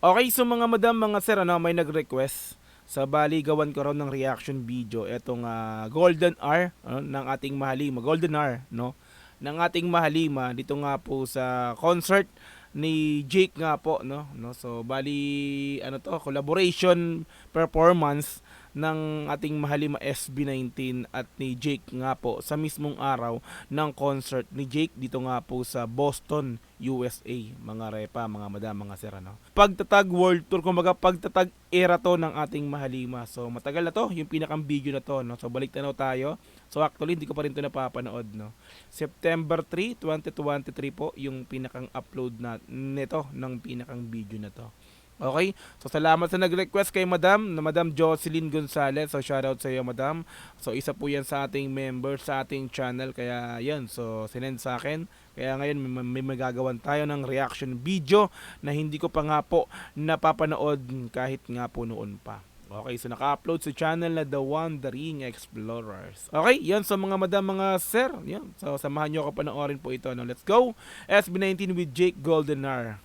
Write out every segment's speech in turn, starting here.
Okay, so mga madam, mga sir, ano, may nag-request sa bali gawan ko raw ng reaction video etong Golden Hour ng ating Mahalima, Golden Hour, no? Ng ating Mahalima dito nga po sa concert ni Jake nga po, no? So bali ano to, collaboration performance ng ating Mahalima SB19 at ni Jake nga po sa mismong araw ng concert ni Jake dito nga po sa Boston, USA, mga repa, mga madam, mga sir, ano. Pagtatag World Tour, kumbaga pagtatag era to ng ating Mahalima. So matagal na to, yung pinakang video na to, no. So balik tanaw tayo. So actually hindi ko pa rin to napapanood, no. September 3, 2023 po yung pinakang upload na nito ng pinakang video na to. Okay? So salamat sa nag-request kay Madam, na Madam Jocelyn Gonzalez. So shoutout sa iyo, Madam. So isa po yan sa ating member sa ating channel. Kaya yan, so sinend sa akin. Kaya ngayon may magagawan tayo ng reaction video na hindi ko pa nga po napapanood kahit nga po noon pa. Okay, so naka-upload sa channel na The Wandering Explorers. Okay, yan sa mga madam, mga sir. Yan. So samahan nyo ako panoorin po ito. No? Let's go! SB19 with Jake Goldenar.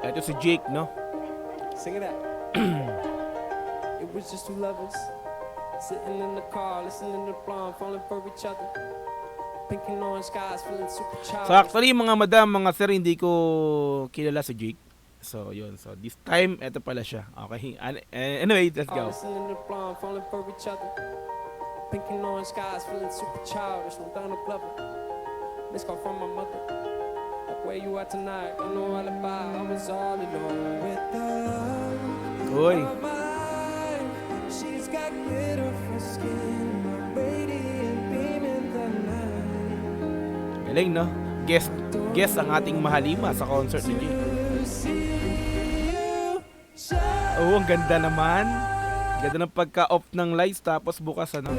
Ito si Jake, no? Sing it out. It was just two lovers sitting in the car, listening to Blonde, falling for each other. Pink and orange skies, feeling super So childish. actually mga madam, mga sir, hindi ko kilala si Jake. So yun, so this time, eto pala siya. Okay, anyway, let's go. Listening to Blonde, falling for each other. Pink and orange skies, feeling super childish. No Donald Glover. Missed call from my mother. Like where you at tonight? Got no alibi. I was all alone with the love Uy, of my life. She's got glitter for skin, my radiant beam in the night. galing, no? Guest ang ating Mahalima sa concert ni Jake. Oh, ang ganda naman. Ganda ng pagka-off ng lights tapos bukas, ano?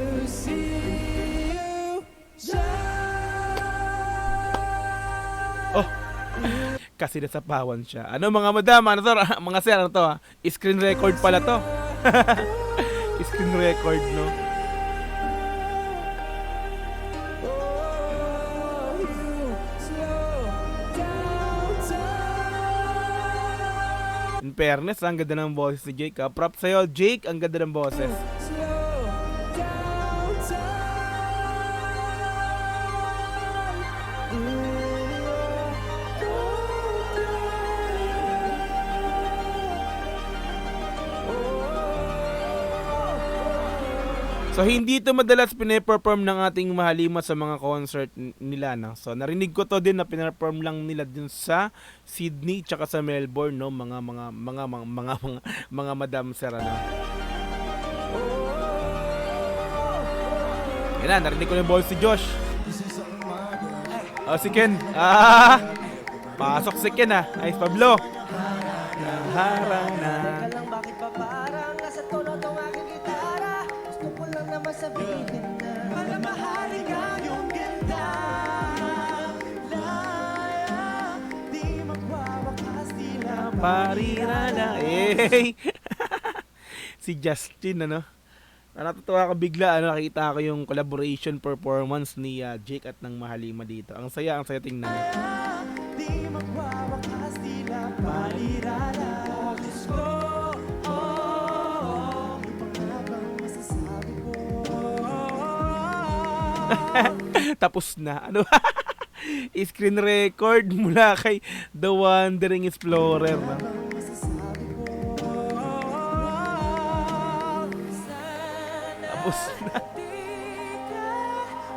Oh, kasi nasapawan siya. Ano mga madam, ano to, mga sir, ano to, screen record pala to. Screen record, no? In fairness, ang ganda ng boses ni Jake. Props sa'yo, Jake, ang ganda ng boses. So hindi ito madalas pine-perform ng ating Mahalima sa mga concert nila, no. So narinig ko to din na pine-perform lang nila dun sa Sydney tsaka sa Melbourne, no, mga madam sir, ano. Yan na, narinig ko yung boses si Josh. Oh, si Ken. Pasok si Ken, Ay, Pablo. Naharang na. Teka lang, bakit ba parang nasa tono tong aking gitara? Gusto ko lang naman sabihin na para mahalin ka yung ganda. Laya, di magwawakas, di na Parirala. Si Justin, ano. Natutuwa ka bigla, ano, nakita ko yung collaboration performance ni Jake at ng Mahalima dito. Ang saya tingnan. di magwawakas, di na parirala. Diyos ko, oh, ano pa nga bang masasabi ko? Tapos na. Ano? Screen record mula kay The Wandering Explorer, no? Masasabi ko, Tapos na. di ka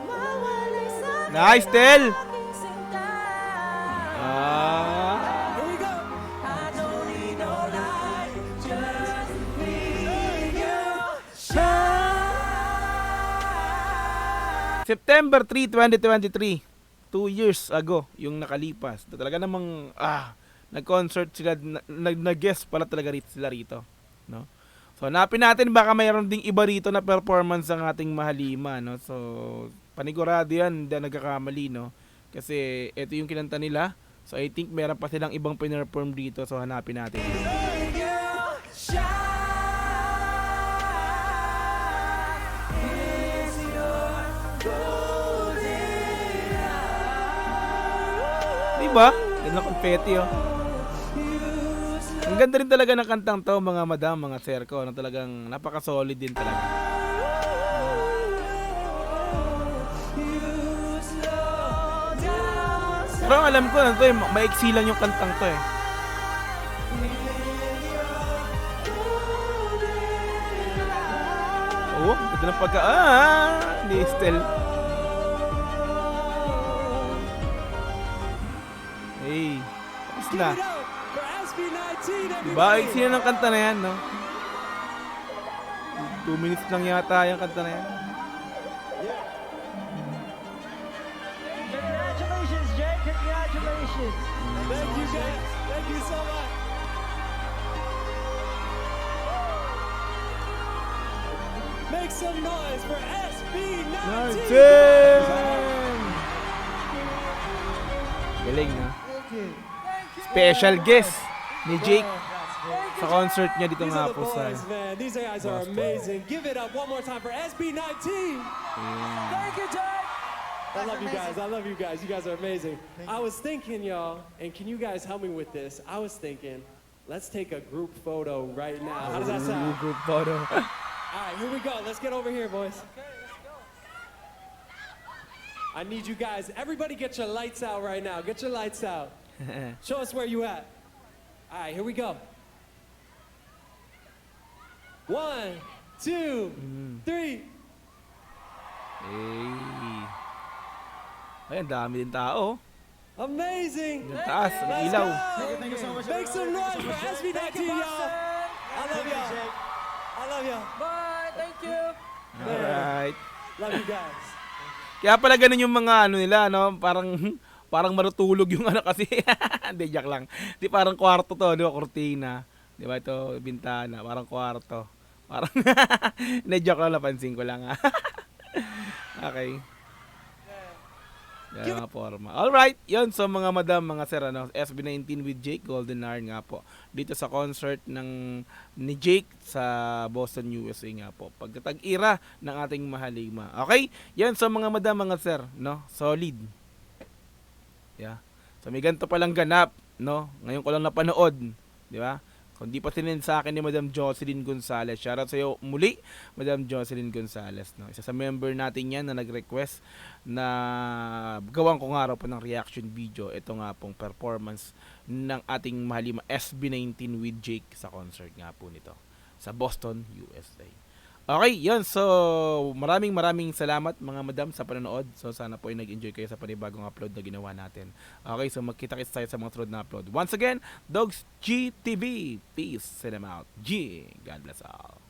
mawalay sa Nice, Tel! aking sinta. Here we go. I don't need no light, just need you. September 3, 2023. 2 years ago yung nakalipas. Talaga namang nag-concert sila, nag-guest pala talaga sila rito, no? So hanapin natin, baka mayroon ding iba rito na performance ng ating Mahalima, no? So panigurado yan, hindi nagkakamali, no? Kasi ito yung kinanta nila. So I think meron pa silang ibang pinerform dito. So hanapin natin. Is your golden hour. 7 September 3, 2023, 2 years ago, yung nakalipas. Talaga namang nag-concert sila rito, no? So, panigurado yan, hindi nagkakamali, no? Kasi ito yung kinanta nila. So, I think meron pa silang ibang pinerform dito. So, hanapin natin. 2 years ago. ba? Ganda ng confetti, oh. Ang ganda rin talaga ng kantang to, mga madam, mga sir ko, na talagang napaka-solid din talaga. Pero alam ko na to, maiksi lang yung kantang to eh. Oo, ganda ng pagka... ni Estel. Hey, tapos na. Give it up for SB19, everybody. Diba? Iksi na ng kanta na yan, no? 2 minutes lang yata yung kanta na yan. Congratulations, Jake. Congratulations. Thank you guys. Thank you so much. Make some noise for SB19. Galing, no? Special guest ni Jake sa concert niya dito These nga are the po sa... boys, man. These guys are Boston. amazing. Give it up one more time for SB19. Thank you, Jake. I love you guys. I love you guys. You guys are amazing. I was thinking, y'all, and can you guys help me with this? I was thinking, let's take a group photo right now. How does that sound? Group photo. All right, here we go. Let's get over here, boys. I need you guys. Everybody get your lights out right now. Get your lights out. Show us where you at. All right, here we go. 1, 2, 3. Hey. Ay, ang dami din tao. Amazing. Yung taas, ang Let's ilaw. go. Make some noise for SB19, y'all. I love y'all. I love y'all. Bye. Thank you. Alright. Love you guys. Kaya pala ganun yung mga ano nila, no? Parang marutulog yung ano kasi. Hindi, joke lang. Di parang kwarto to, di ba? Cortina. Di ba ito, bintana. Parang kwarto. Parang, hindi, joke lang, napansin ko lang. Okay. Yan mga forma. Alright, yun. So mga madam, mga sir, ano, SB19 with Jake Golden Hour nga po. Dito sa concert ni Jake sa Boston, USA nga po. Pagkatag-ira ng ating mahalima. Okay? Yan, so mga madam, mga sir, no? Solid. Yeah. So may ganito palang ganap, no? Ngayon ko lang napanood, di ba? Kung di pa sinend sa akin ni Madam Jocelyn Gonzales. Shoutout sa iyo muli, Madam Jocelyn Gonzales, no? Isa sa member natin yan na nag-request na gawan ko nga raw po ng reaction video. Ito nga pong performance ng ating mahalima SB19 with Jake sa concert nga po nito sa Boston, USA. Okay, yun. So, maraming salamat mga madam sa panonood. So, sana po ay nag-enjoy kayo sa panibagong upload na ginawa natin. Okay, so magkita-kits tayo sa mga sunod na upload. Once again, Dogs GTV. Peace. Send them out. G. God bless all.